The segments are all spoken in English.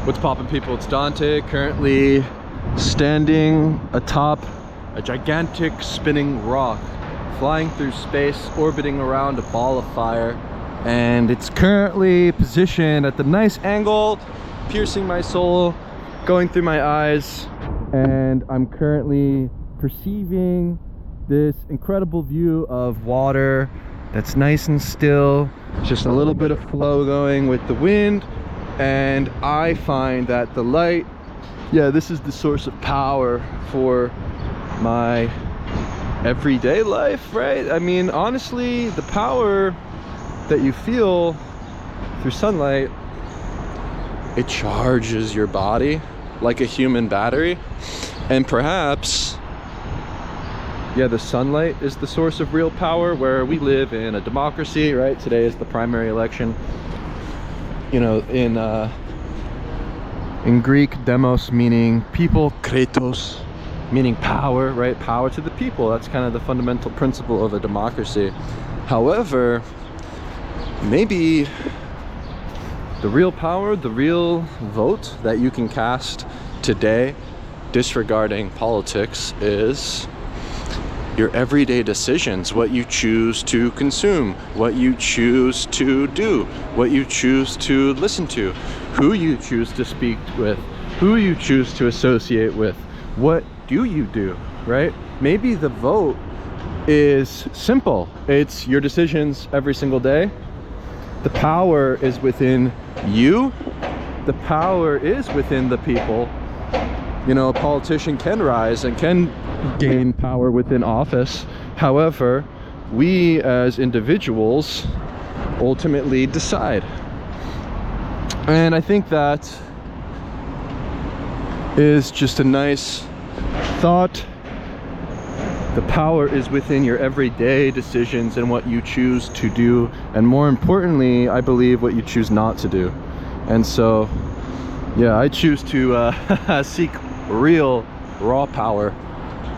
What's poppin', people? It's Dante, currently standing atop a gigantic spinning rock, flying through space, orbiting around a ball of fire, and it's currently positioned at the nice angle, piercing my soul, going through my eyes, and I'm currently perceiving this incredible view of water that's nice and still, just a little bit of flow going with the wind. And I find that the light, yeah, this is the source of power for my everyday life, right? I mean, honestly, the power that you feel through sunlight, it charges your body like a human battery. And perhaps, yeah, the sunlight is the source of real power, where we live in a democracy, right? Today is the primary election. You know, in Greek, demos meaning people, Kratos meaning power, right? Power to the people. That's kind of the fundamental principle of a democracy. However, maybe the real power, the real vote that you can cast today, disregarding politics, is your everyday decisions, what you choose to consume, what you choose to do, what you choose to listen to, who you choose to speak with, who you choose to associate with, what do you do, right? Maybe the vote is simple. It's your decisions every single day. The power is within you. The power is within the people. You know, a politician can rise and can gain power within office. However, we as individuals ultimately decide. And I think that is just a nice thought. The power is within your everyday decisions and what you choose to do, and more importantly, I believe, what you choose not to do. And so, yeah, I choose to seek real raw power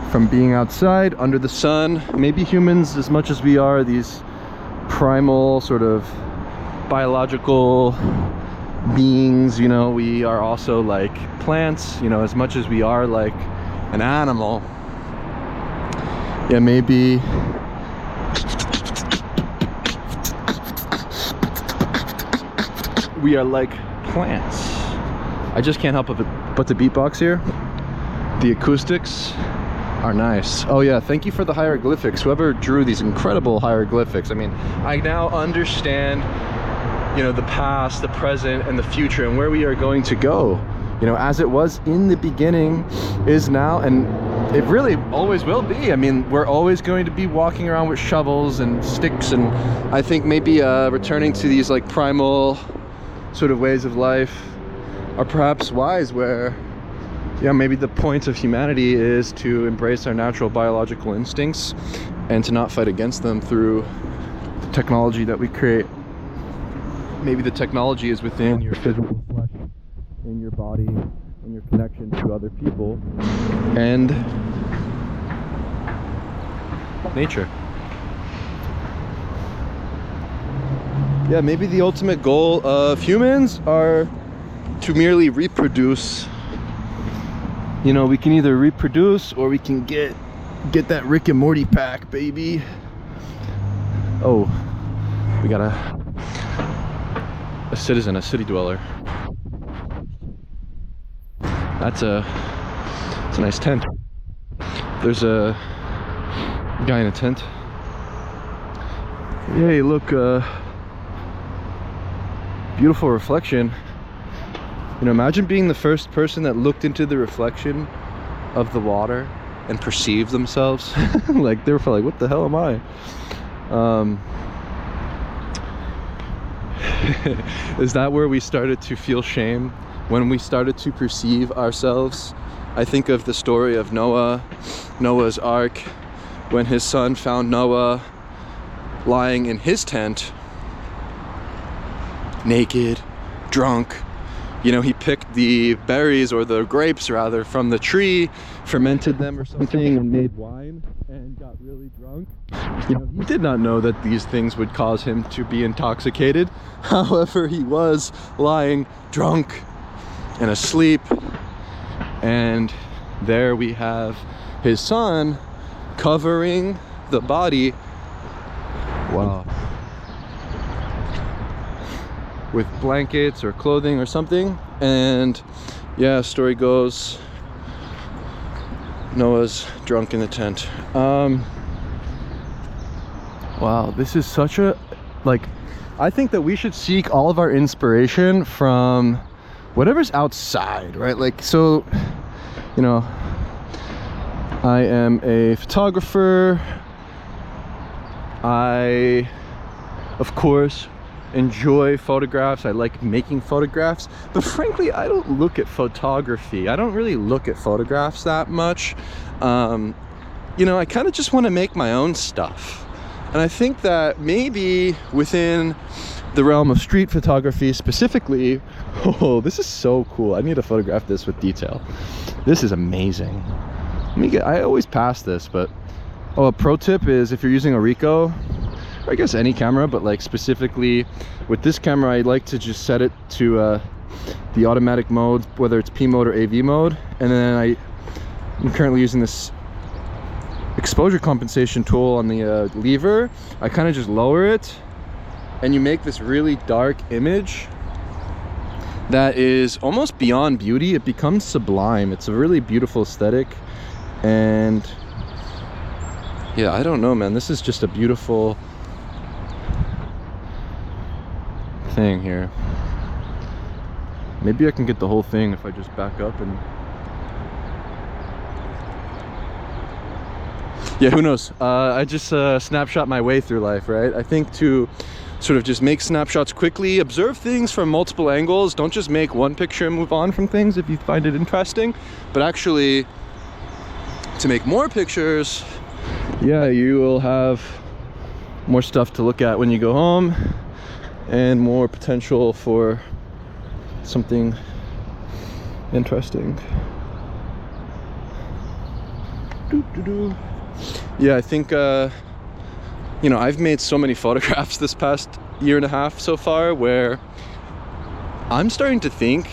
from being outside under the sun. Maybe humans, as much as we are these primal sort of biological beings, you know, we are also like plants, you know, as much as we are like an animal. Yeah, maybe we are like plants. I just can't help but to beatbox here. The acoustics are nice. Oh yeah, thank you for the hieroglyphics. Whoever drew these incredible hieroglyphics. I mean, I now understand, you know, the past, the present, and the future, and where we are going to go. You know, as it was in the beginning, is now, and it really always will be. I mean, we're always going to be walking around with shovels and sticks, and I think maybe returning to these like primal sort of ways of life are perhaps wise, where, yeah, maybe the point of humanity is to embrace our natural biological instincts and to not fight against them through the technology that we create. Maybe the technology is within your physical flesh, in your body, in your connection to other people, and nature. Yeah, maybe the ultimate goal of humans are to merely reproduce. You know, we can either reproduce or we can get that Rick and Morty pack, baby. Oh, we got a citizen, a city dweller. It's a nice tent. There's a guy in a tent. Hey, look, beautiful reflection. You know, imagine being the first person that looked into the reflection of the water and perceived themselves. Like, they were like, what the hell am I? Is that where we started to feel shame? When we started to perceive ourselves? I think of the story of Noah's Ark, when his son found Noah lying in his tent, naked, drunk. You know, he picked the berries, or the grapes rather, from the tree, fermented them or something, and made wine, and got really drunk. You know, he did not know that these things would cause him to be intoxicated. However, he was lying drunk and asleep. And there we have his son covering the body, wow, with blankets or clothing or something. And yeah, story goes, Noah's drunk in the tent. Wow, this is such a, like, I think that we should seek all of our inspiration from whatever's outside, right? Like, so, you know, I am a photographer. I, of course, enjoy photographs. I like making photographs, but frankly, I don't look at photography. I don't really look at photographs that much. You know, I kind of just want to make my own stuff. And I think that maybe within the realm of street photography specifically, oh, this is so cool. I need to photograph this with detail. This is amazing. I always pass this, but oh, a pro tip is if you're using a Ricoh, or I guess any camera, but like specifically with this camera, I like to just set it to the automatic mode, whether it's P mode or AV mode. And then I'm currently using this exposure compensation tool on the lever. I kind of just lower it, and you make this really dark image that is almost beyond beauty. It becomes sublime. It's a really beautiful aesthetic. And yeah, I don't know, man, this is just a beautiful thing here. Maybe I can get the whole thing if I just back up and yeah, who knows? I just snapshot my way through life, right? I think to sort of just make snapshots quickly, observe things from multiple angles. Don't just make one picture and move on from things if you find it interesting, but actually to make more pictures. Yeah, you will have more stuff to look at when you go home and more potential for something interesting. Yeah, I think you know, I've made so many photographs this past year and a half so far where I'm starting to think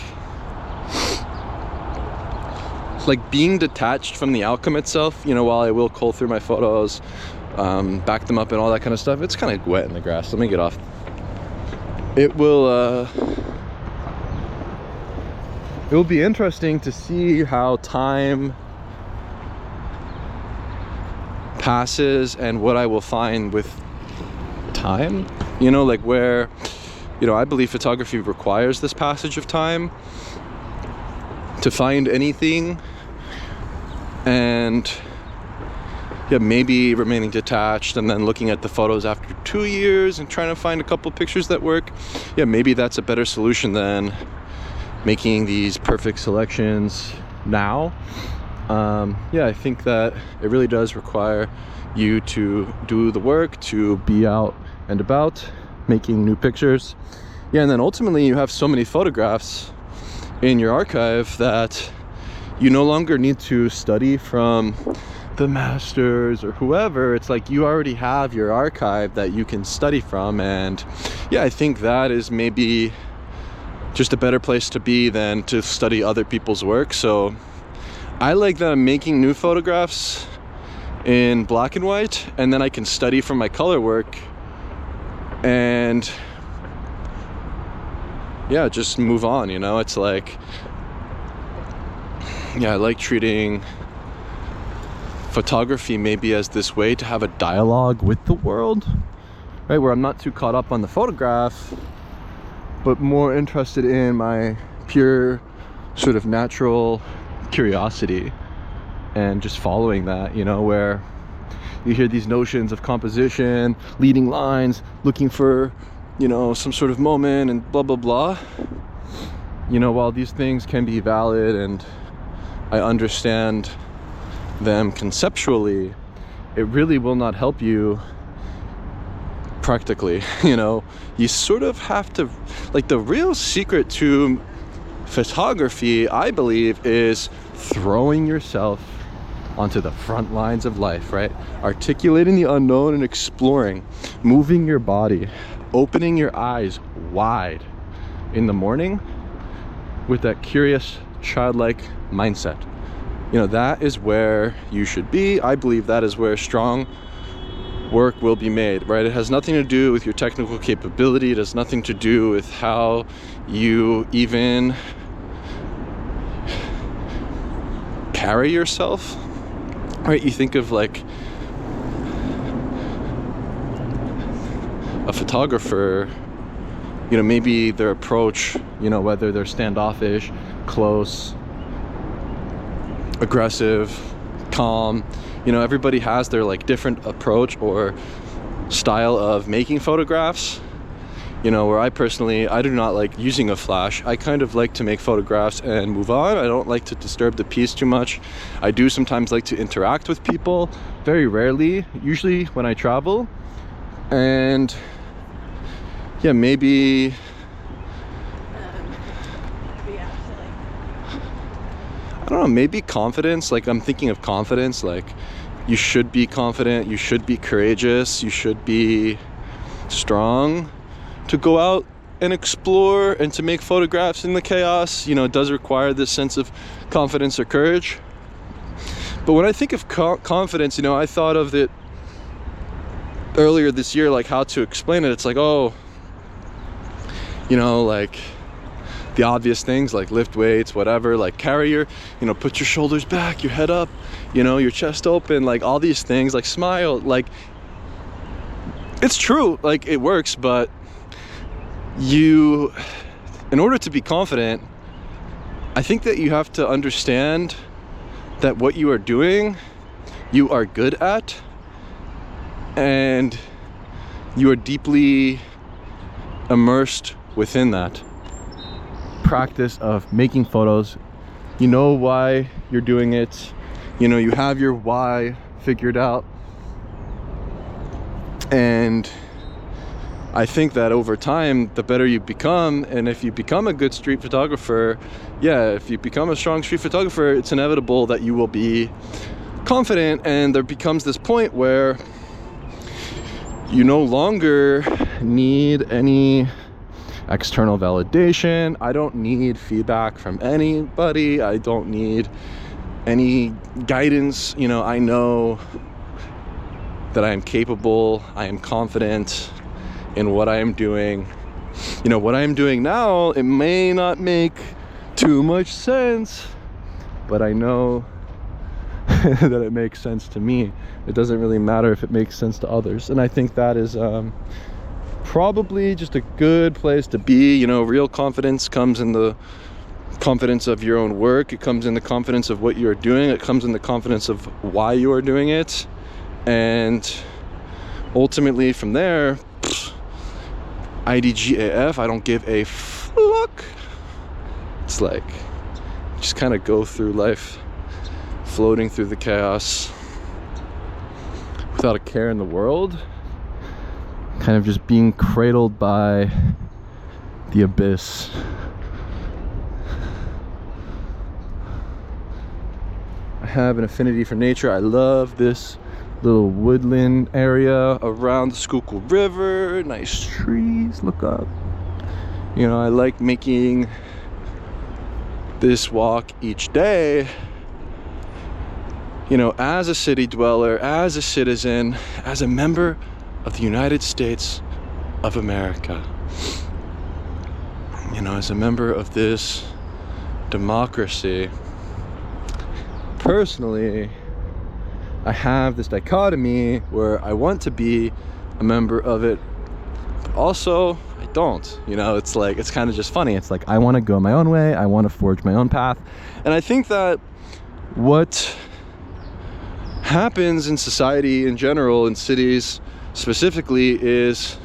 like being detached from the outcome itself. You know, while I will cull through my photos, back them up and all that kind of stuff, it's kind of wet in the grass. Let me get off. It will be interesting to see how time passes and what I will find with time, you know, like where, you know, I believe photography requires this passage of time to find anything. And yeah, maybe remaining detached and then looking at the photos after 2 years and trying to find a couple pictures that work. Yeah, maybe that's a better solution than making these perfect selections now. Yeah, I think that it really does require you to do the work, to be out and about making new pictures. Yeah, and then ultimately you have so many photographs in your archive that you no longer need to study from the masters or whoever. It's like you already have your archive that you can study from. And yeah, I think that is maybe just a better place to be than to study other people's work. So I like that I'm making new photographs in black and white, and then I can study from my color work and yeah, just move on, you know? It's like, yeah, I like treating photography maybe as this way to have a dialogue with the world, right? Where I'm not too caught up on the photograph, but more interested in my pure sort of natural curiosity and just following that, you know, where you hear these notions of composition, leading lines, looking for, you know, some sort of moment and blah blah blah. You know, while these things can be valid and I understand them conceptually, it really will not help you practically. You know, you sort of have to, like, the real secret to photography, I believe, is throwing yourself onto the front lines of life, right? Articulating the unknown and exploring, moving your body, opening your eyes wide in the morning with that curious, childlike mindset. You know, that is where you should be. I believe that is where strong work will be made, right? It has nothing to do with your technical capability. It has nothing to do with how you even carry yourself, right? You think of like a photographer, you know, maybe their approach, you know, whether they're standoffish, close, aggressive, calm, you know, everybody has their like different approach or style of making photographs. You know, where I do not like using a flash. I kind of like to make photographs and move on. I don't like to disturb the piece too much. I do sometimes like to interact with people, very rarely, usually when I travel. And yeah, maybe I don't know, maybe confidence. Like, I'm thinking of confidence, like you should be confident, you should be courageous, you should be strong to go out and explore and to make photographs in the chaos. You know, it does require this sense of confidence or courage. But when I think of confidence, you know, I thought of it earlier this year, like how to explain it. It's like, oh, you know, like the obvious things like lift weights, whatever, like carry your, you know, put your shoulders back, your head up, you know, your chest open, like all these things, like smile, like it's true, like it works. But you, in order to be confident, I think that you have to understand that what you are doing, you are good at, and you are deeply immersed within that practice of making photos. You know why you're doing it, you know, you have your why figured out. And I think that over time, the better you become, and if you become a good street photographer, yeah, if you become a strong street photographer, it's inevitable that you will be confident. And there becomes this point where you no longer need any external validation. I don't need feedback from anybody. I don't need any guidance. You know, I know that I am capable, I am confident in what I am doing. You know, what I am doing now, it may not make too much sense, but I know that it makes sense to me. It doesn't really matter if it makes sense to others. And I think that is probably just a good place to be. You know, real confidence comes in the confidence of your own work. It comes in the confidence of what you're doing. It comes in the confidence of why you are doing it. And ultimately from there, IDGAF, I don't give a fuck. It's like, just kind of go through life, floating through the chaos without a care in the world, kind of just being cradled by the abyss. I have an affinity for nature. I love this little woodland area around the Schuylkill River, nice trees, look up. You know, I like making this walk each day, you know, as a city dweller, as a citizen, as a member of the United States of America. You know, as a member of this democracy. Personally, I have this dichotomy where I want to be a member of it, but also I don't. You know, it's like, it's kind of just funny. It's like, I want to go my own way. I want to forge my own path. And I think that what happens in society in general, in cities specifically, is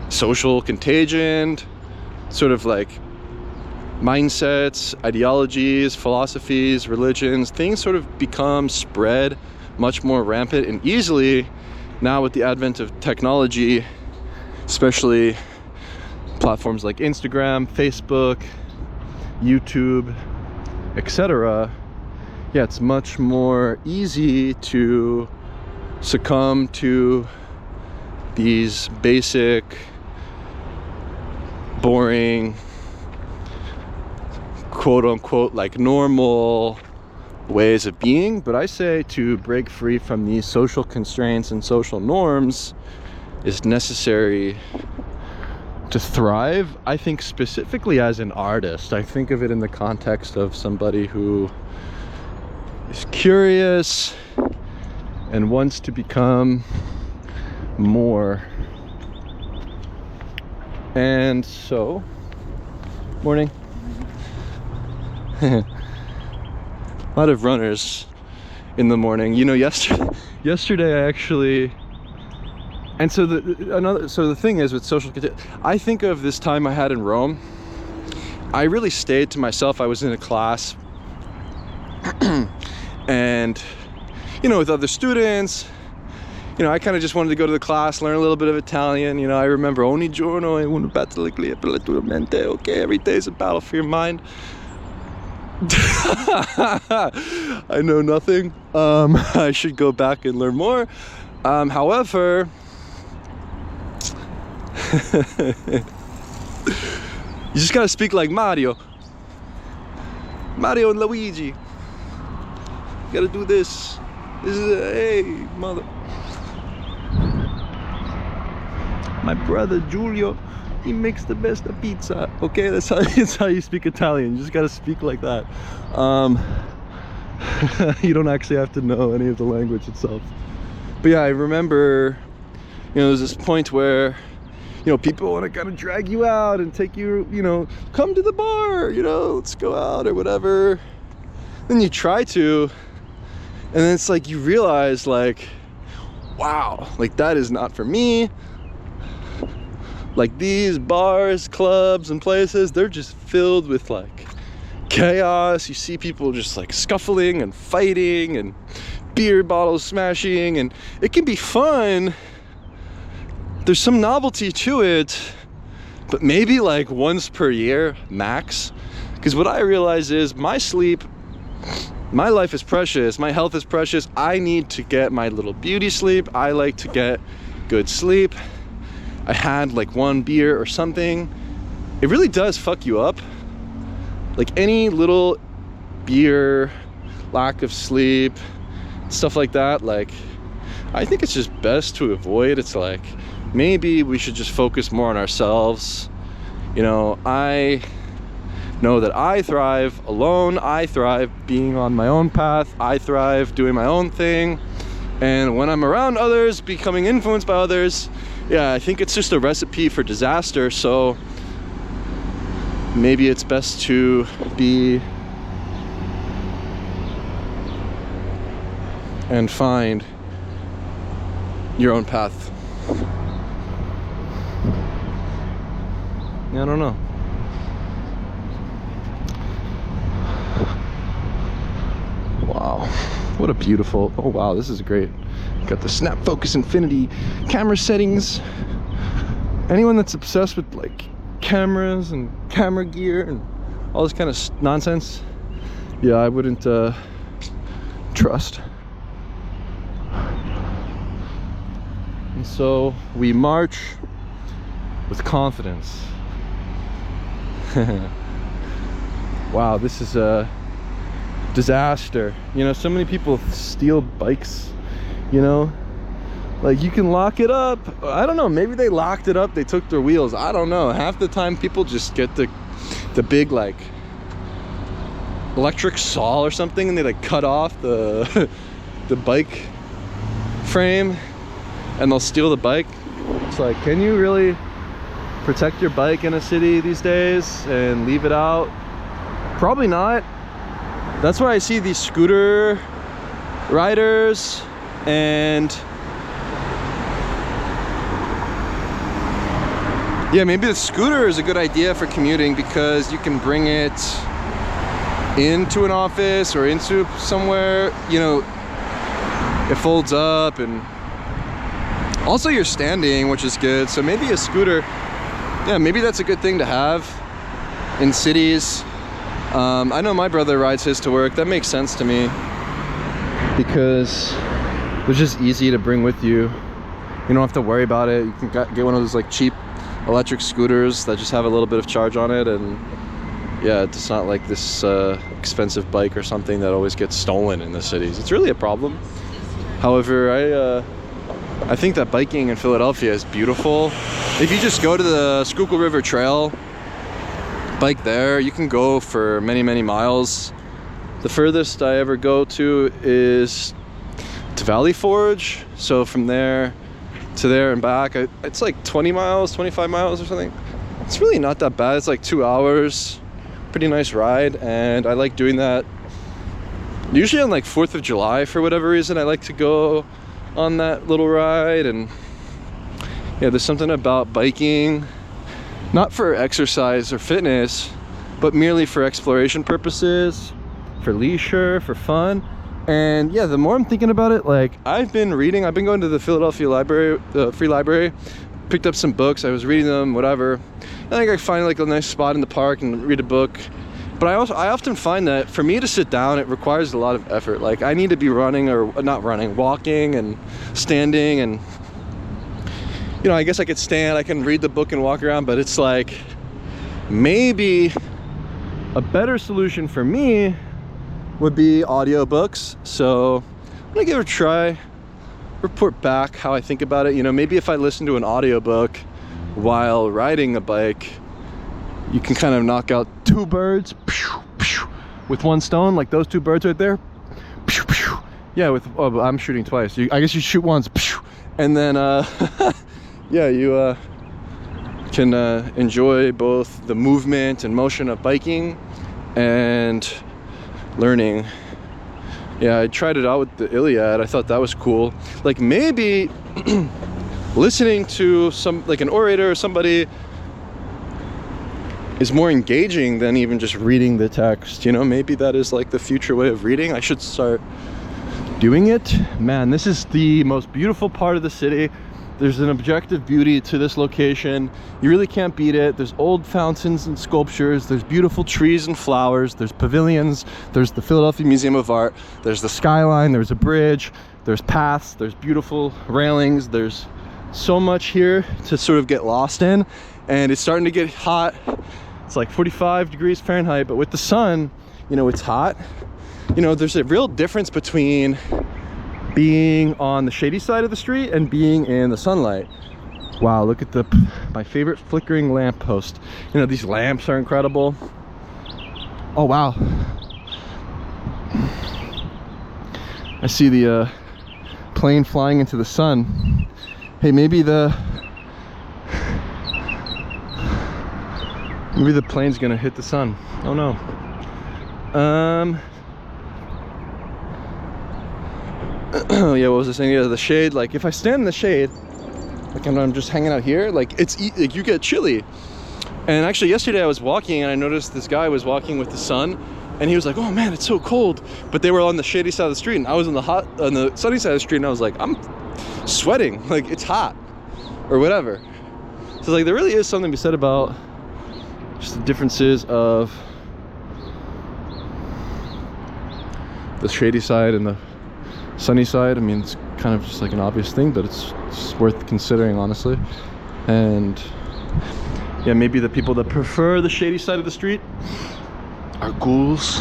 social contagion, sort of like mindsets, ideologies, philosophies, religions, things sort of become spread much more rampant and easily now with the advent of technology, especially platforms like Instagram, Facebook, YouTube, etc. Yeah, it's much more easy to succumb to these basic, boring, quote unquote like normal ways of being, but I say to break free from these social constraints and social norms is necessary to thrive. I think specifically as an artist, I think of it in the context of somebody who is curious and wants to become more. And so, morning. A lot of runners in the morning. You know, yesterday I actually, and so the thing is with social, I think of this time I had in Rome. I really stayed to myself. I was in a class and, you know, with other students, you know, I kind of just wanted to go to the class, learn a little bit of Italian. You know, I remember ogni giorno è una battaglia per la tua mente. Okay, every day is a battle for your mind. I know nothing. I should go back and learn more. However, you just gotta speak like Mario and Luigi. You gotta do this. This is hey, mother. My brother Giulio, he makes the best of pizza. Okay, that's how you speak Italian. You just gotta speak like that. You don't actually have to know any of the language itself. But yeah, I remember, you know, there's this point where, you know, people want to kind of drag you out and take you, you know, come to the bar, you know, let's go out or whatever. Then you try to, and then it's like you realize, like, wow, like that is not for me. Like these bars, clubs, and places, they're just filled with like chaos. You see people just like scuffling and fighting and beer bottles smashing, and it can be fun. There's some novelty to it, but maybe like once per year max. Because what I realize is my sleep, my life is precious, my health is precious. I need to get my little beauty sleep. I like to get good sleep. I had like one beer or something. It really does fuck you up. Like any little beer, lack of sleep, stuff like that, like I think it's just best to avoid. It's like maybe we should just focus more on ourselves. You know, I know that I thrive alone. I thrive being on my own path. I thrive doing my own thing. And when I'm around others, becoming influenced by others, yeah, I think it's just a recipe for disaster. So maybe it's best to be and find your own path. I don't know. Wow, what a beautiful, oh wow, this is great. Got the snap focus infinity camera settings. Anyone that's obsessed with like cameras and camera gear and all this kind of nonsense, yeah, I wouldn't trust. And so we march with confidence. Wow, this is a disaster. You know, so many people steal bikes, you know, like you can lock it up. I don't know, maybe they locked it up, they took their wheels, I don't know. Half the time people just get the big like electric saw or something, and they like cut off the the bike frame and they'll steal the bike. It's like, can you really protect your bike in a city these days and leave it out? Probably not. That's why I see these scooter riders, and yeah, maybe the scooter is a good idea for commuting because you can bring it into an office or into somewhere, you know, it folds up, and also you're standing, which is good. So maybe a scooter, yeah, maybe that's a good thing to have in cities. I know my brother rides his to work. That makes sense to me because it's just easy to bring with you. You don't have to worry about it. You can get one of those like cheap electric scooters that just have a little bit of charge on it, and yeah, it's not like this expensive bike or something that always gets stolen in the cities. It's really a problem. However, I think that biking in Philadelphia is beautiful. If you just go to the Schuylkill River Trail, bike there, you can go for many, many miles. The furthest I ever go to is to Valley Forge. So from there to there and back, it's like 20 miles, 25 miles or something. It's really not that bad. It's like 2 hours. Pretty nice ride, and I like doing that usually on like 4th of July for whatever reason. I like to go on that little ride. And yeah, there's something about biking, not for exercise or fitness, but merely for exploration purposes, for leisure, for fun. And yeah, the more I'm thinking about it, like I've been going to the Philadelphia library, the free library, picked up some books, I was reading them, whatever. I think I find like a nice spot in the park and read a book. But I often find that for me to sit down, it requires a lot of effort. Like I need to be running, or not running, walking and standing. And you know, I guess I could stand, I can read the book and walk around, but it's like maybe a better solution for me would be audiobooks. So I'm gonna give it a try, report back how I think about it. You know, maybe if I listen to an audiobook while riding a bike, you can kind of knock out two birds with one stone, like those two birds right there. Yeah, with I'm shooting twice. I guess you shoot once, and then yeah, you can enjoy both the movement and motion of biking and learning. Yeah, I tried it out with the Iliad. I thought that was cool. Like maybe listening to like an orator or somebody is more engaging than even just reading the text. You know, maybe that is like the future way of reading. I should start doing it. Man, this is the most beautiful part of the city. There's an objective beauty to this location. You really can't beat it. There's old fountains and sculptures. There's beautiful trees and flowers. There's pavilions. There's the Philadelphia Museum of Art. There's the skyline. There's a bridge. There's paths. There's beautiful railings. There's so much here to sort of get lost in. And it's starting to get hot. It's like 45 degrees Fahrenheit, but with the sun, you know, it's hot. You know, there's a real difference between being on the shady side of the street and being in the sunlight. Wow, look at my favorite flickering lamp post. You know, these lamps are incredible. Oh wow, I see the plane flying into the sun. Hey, maybe the plane's gonna hit the sun. Oh no. Yeah, what was I saying? Yeah, the shade. Like if I stand in the shade, like I'm just hanging out here, like like you get chilly. And actually yesterday I was walking and I noticed this guy was walking with the sun, and he was like, oh man, it's so cold. But they were on the shady side of the street and I was on the sunny side of the street, and I was like, I'm sweating, like it's hot or whatever. So like there really is something to be said about just the differences of the shady side and the sunny side. I mean, it's kind of just like an obvious thing, but it's worth considering, honestly. And yeah, maybe the people that prefer the shady side of the street are ghouls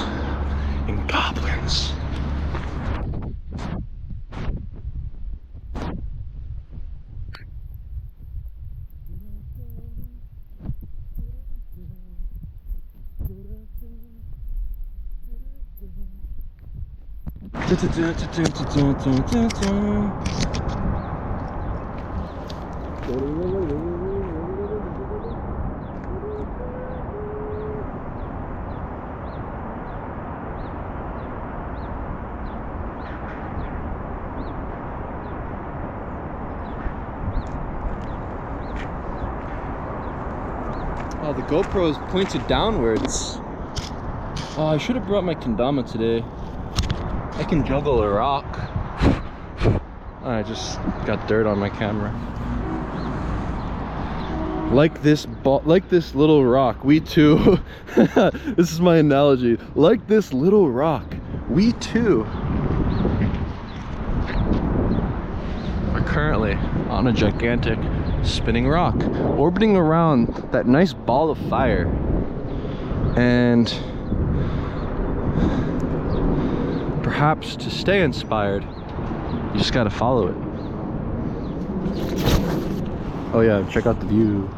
and goblins. Oh, the GoPro is pointed downwards. Oh, I should have brought my kendama today. I can juggle a rock. I just got dirt on my camera. Like this little rock, we too. This is my analogy. Like this little rock, we too are currently on a gigantic spinning rock, orbiting around that nice ball of fire. And perhaps to stay inspired, you just gotta follow it. Oh yeah, check out the view.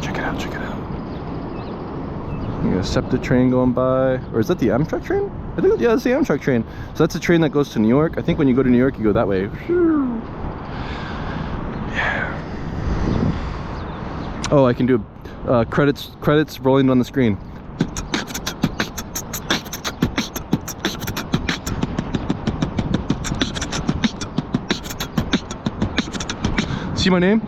Check it out, check it out. You got a SEPTA train going by. Or is that the Amtrak train? I think, yeah, that's the Amtrak train. So that's a train that goes to New York. I think when you go to New York, you go that way. Yeah. Oh, I can do credits rolling on the screen. See my name?